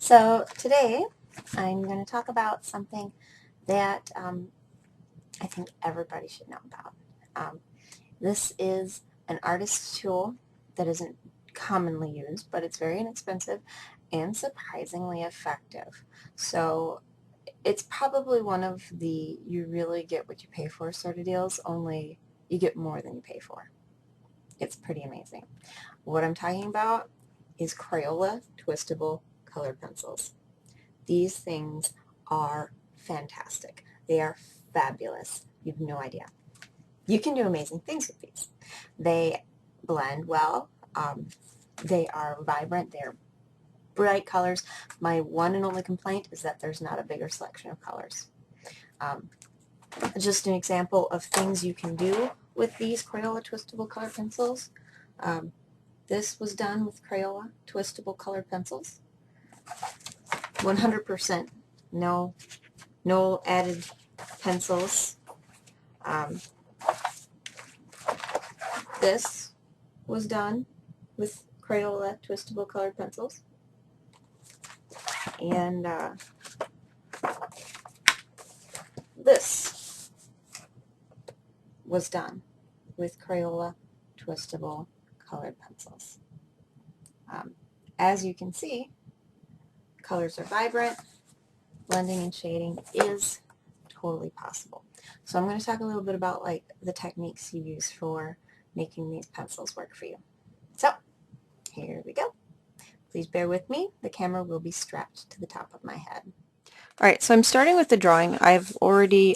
So today I'm going to talk about something that I think everybody should know about. This is an artist's tool that isn't commonly used, but it's very inexpensive and surprisingly effective. So it's probably one of the you really get what you pay for sort of deals, only you get more than you pay for. It's pretty amazing. What I'm talking about is Crayola Twistable Colored Pencils. These things are fantastic. They are fabulous. You have no idea. You can do amazing things with these. They blend well. They are vibrant. They're bright colors. My one and only complaint is that there's not a bigger selection of colors. Just an example of things you can do with these Crayola Twistable Colored Pencils. This was done with Crayola Twistable Colored Pencils. 100%. No added pencils. This was done with Crayola Twistable Colored Pencils. And this was done with Crayola Twistable Colored Pencils. As you can see, colors are vibrant. Blending and shading is totally possible. So I'm going to talk a little bit about the techniques you use for making these pencils work for you. So here we go. Please bear with me. The camera will be strapped to the top of my head. Alright, so I'm starting with the drawing. I've already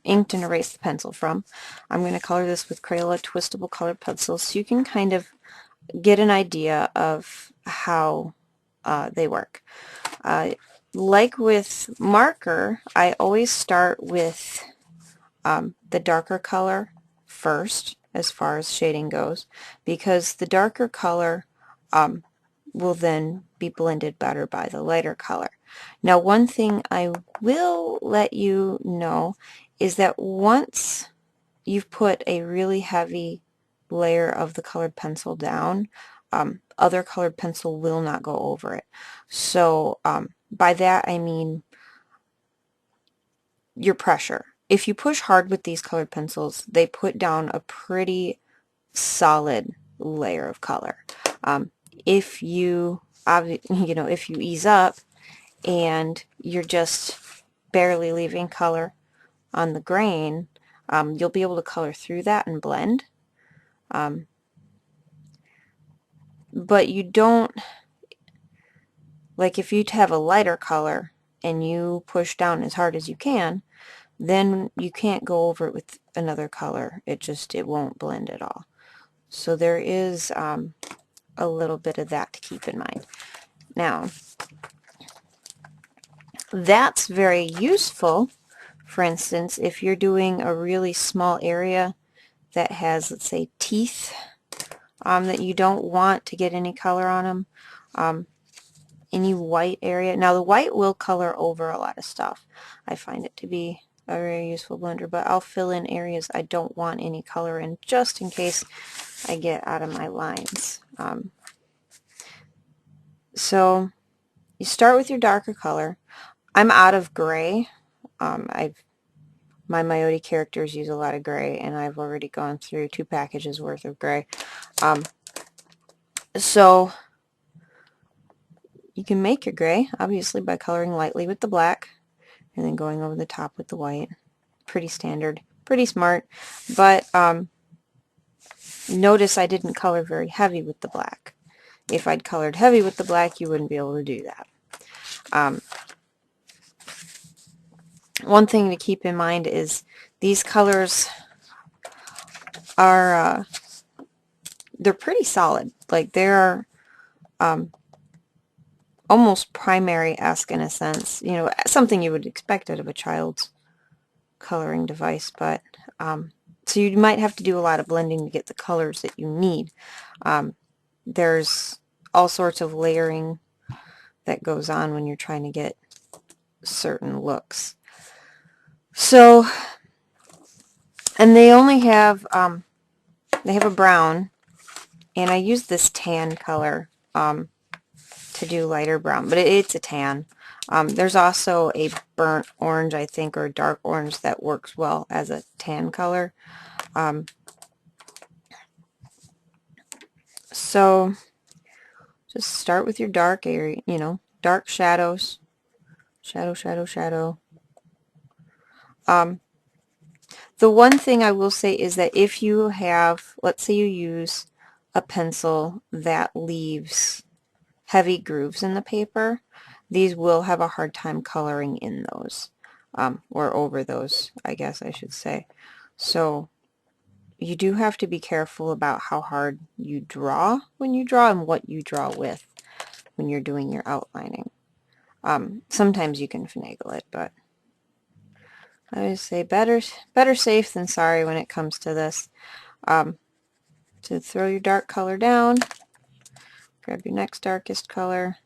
inked and erased the pencil from. I'm going to color this with Crayola Twistable Colored Pencils so you can kind of get an idea of how they work. Like with marker, I always start with the darker color first as far as shading goes, because the darker color will then be blended better by the lighter color. Now, one thing I will let you know is that once you've put a really heavy layer of the colored pencil down, other colored pencil will not go over it. So by that I mean your pressure. If you push hard with these colored pencils, they put down a pretty solid layer of color. If you if you ease up and you're just barely leaving color on the grain, you'll be able to color through that and blend. But you don't, like if you have a lighter color and you push down as hard as you can, then you can't go over it with another color. It won't blend at all. So there is a little bit of that to keep in mind. Now, that's very useful, for instance, if you're doing a really small area that has, let's say, teeth that you don't want to get any color on them. Any white area. Now, the white will color over a lot of stuff. I find it to be a very useful blender, but I'll fill in areas I don't want any color in just in case I get out of my lines. So you start with your darker color. I'm out of gray. My Myote characters use a lot of gray, and I've already gone through 2 packages worth of gray. So you can make your gray, obviously, by coloring lightly with the black and then going over the top with the white. Pretty standard, pretty smart, but notice I didn't color very heavy with the black. If I'd colored heavy with the black, you wouldn't be able to do that. One thing to keep in mind is these colors are they're pretty solid. Like they're almost primary-esque in a sense. You know, something you would expect out of a child's coloring device, but so you might have to do a lot of blending to get the colors that you need. There's all sorts of layering that goes on when you're trying to get certain looks. So, and they only have they have a brown, and I use this tan color to to do lighter brown, but it's a tan. There's also a burnt orange, I think, or dark orange that works well as a tan color. So just start with your dark area, dark shadows. Shadow, shadow, shadow. The one thing I will say is that if you have, let's say you use a pencil that leaves heavy grooves in the paper, these will have a hard time coloring in those, or over those, I guess I should say. So you do have to be careful about how hard you draw when you draw and what you draw with when you're doing your outlining. Sometimes you can finagle it, but I would say better safe than sorry when it comes to this. To throw your dark color down, grab your next darkest color,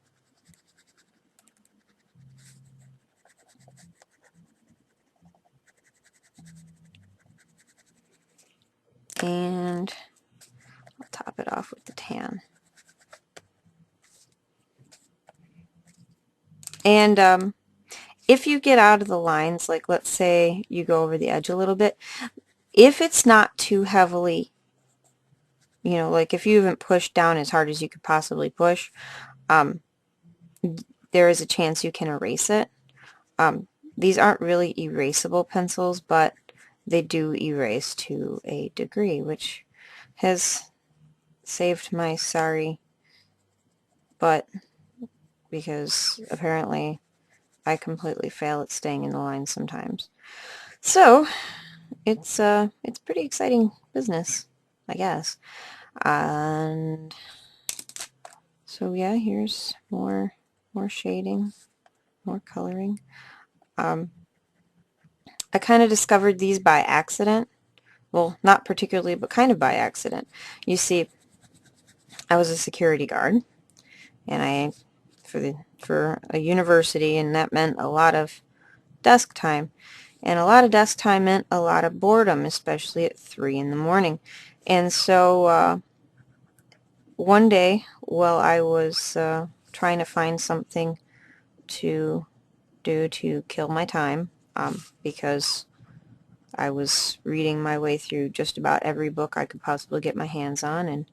and I'll top it off with the tan. And if you get out of the lines, like let's say you go over the edge a little bit, if it's not too heavily, like if you haven't pushed down as hard as you could possibly push, there is a chance you can erase it. These aren't really erasable pencils, but they do erase to a degree, which has saved my sorry butt, because apparently I completely fail at staying in the line sometimes. So it's pretty exciting business, I guess. And so yeah, here's more shading, more coloring. I kind of discovered these by accident. Well, not particularly, but kind of by accident. You see, I was a security guard, and for a university, and that meant a lot of desk time. And a lot of desk time meant a lot of boredom, especially at 3 in the morning. And so one day, while I was trying to find something to do to kill my time, because I was reading my way through just about every book I could possibly get my hands on, and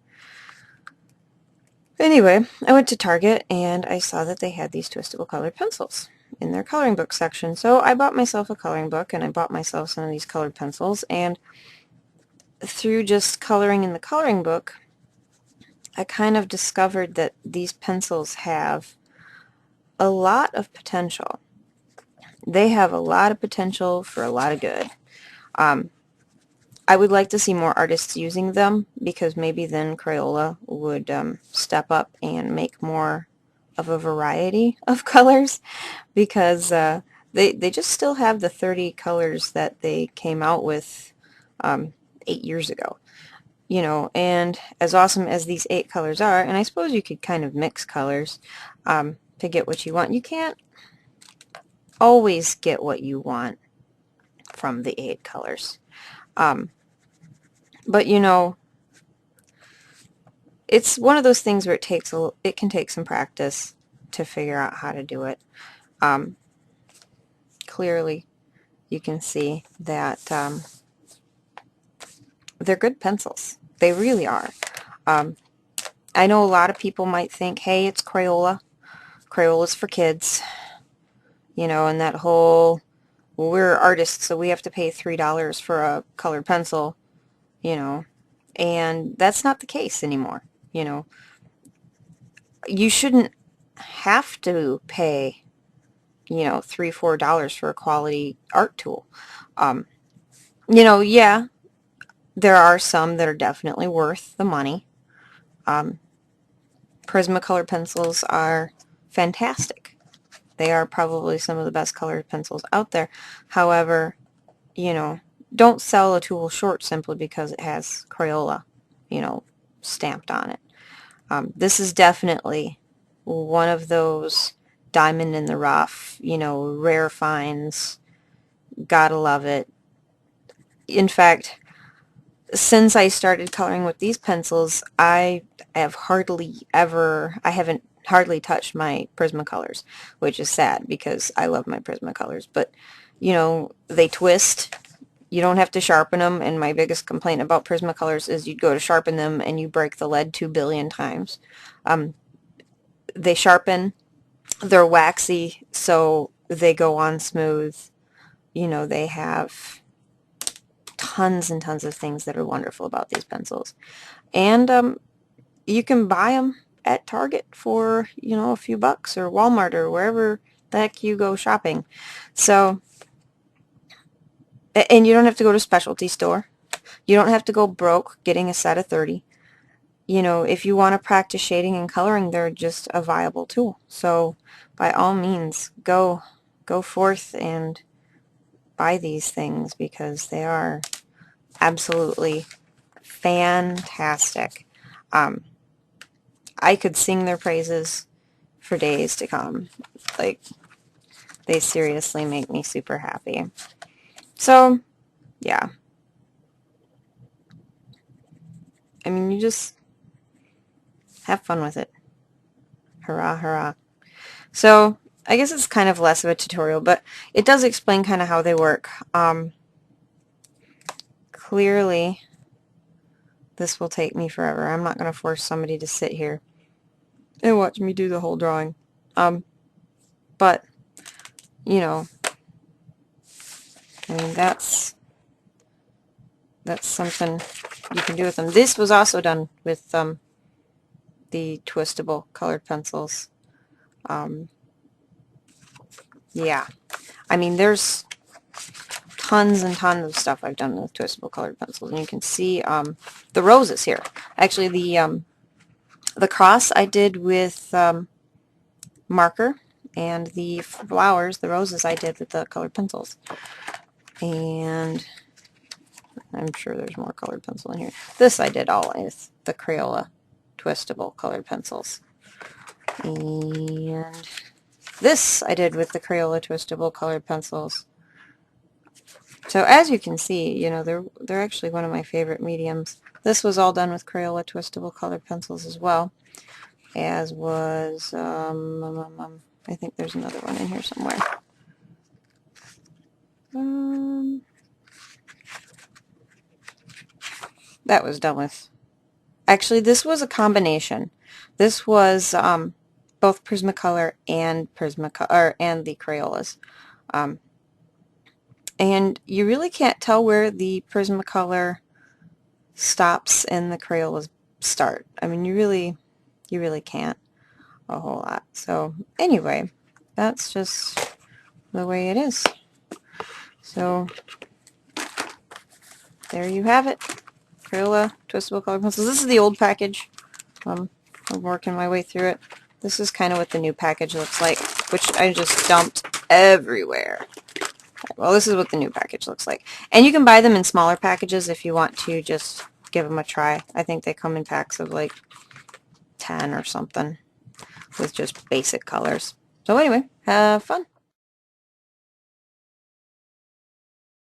anyway, I went to Target and I saw that they had these twistable colored pencils in their coloring book section. So I bought myself a coloring book and I bought myself some of these colored pencils, and through just coloring in the coloring book, I kind of discovered that these pencils have a lot of potential. They have a lot of potential for a lot of good. I would like to see more artists using them, because maybe then Crayola would step up and make more of a variety of colors, because they just still have the 30 colors that they came out with 8 years ago. And as awesome as these 8 colors are, and I suppose you could kind of mix colors to get what you want. You can't always get what you want from the 8 colors. But it's one of those things where it can take some practice to figure out how to do it. Clearly, you can see that they're good pencils. They really are. I know a lot of people might think, hey, it's Crayola. Crayola's for kids. And that whole, well, we're artists, so we have to pay $3 for a colored pencil, and that's not the case anymore. You shouldn't have to pay, $3, $4 for a quality art tool. Yeah, there are some that are definitely worth the money. Prismacolor pencils are fantastic. They are probably some of the best colored pencils out there. However, don't sell a tool short simply because it has Crayola, stamped on it. This is definitely one of those diamond in the rough, rare finds. Gotta love it. In fact, since I started coloring with these pencils, I haven't hardly touched my Prismacolors, which is sad because I love my Prismacolors. But, you know, they twist. You don't have to sharpen them, and my biggest complaint about Prismacolors is you'd go to sharpen them and you break the lead 2 billion times. They sharpen, they're waxy, so they go on smooth. You know, they have tons and tons of things that are wonderful about these pencils. And you can buy them at Target for, you know, a few bucks, or Walmart, or wherever the heck you go shopping. So, and you don't have to go to a specialty store. You don't have to go broke getting a set of 30. You know, if you want to practice shading and coloring, they're just a viable tool. So, by all means, go forth and buy these things, because they are absolutely fantastic. I could sing their praises for days to come. Like, they seriously make me super happy. So, yeah. I mean, you just have fun with it. Hurrah, hurrah. So, I guess it's kind of less of a tutorial, but it does explain kind of how they work. Clearly, this will take me forever. I'm not going to force somebody to sit here and watch me do the whole drawing. But, you know, I mean, that's something you can do with them. This was also done with the twistable colored pencils. Yeah, I mean, there's tons and tons of stuff I've done with twistable colored pencils, and you can see the roses here. Actually, the cross I did with marker, and the flowers, the roses, I did with the colored pencils. And I'm sure there's more colored pencil in here. This I did all with the Crayola Twistable Colored Pencils. And this I did with the Crayola Twistable Colored Pencils. So as you can see, you know, they're actually one of my favorite mediums. This was all done with Crayola Twistable Colored Pencils as well, as was, I think there's another one in here somewhere. That was done with, actually this was a combination. This was both Prismacolor and and the Crayolas. And you really can't tell where the Prismacolor stops and the Crayolas start. I mean, you really can't a whole lot. So anyway, that's just the way it is. So there you have it. Crayola Twistable Colored Pencils. This is the old package. I'm working my way through it. This is kind of what the new package looks like, which I just dumped everywhere. Well, this is what the new package looks like. And you can buy them in smaller packages if you want to just give them a try. I think they come in packs of like 10 or something with just basic colors. So anyway, have fun.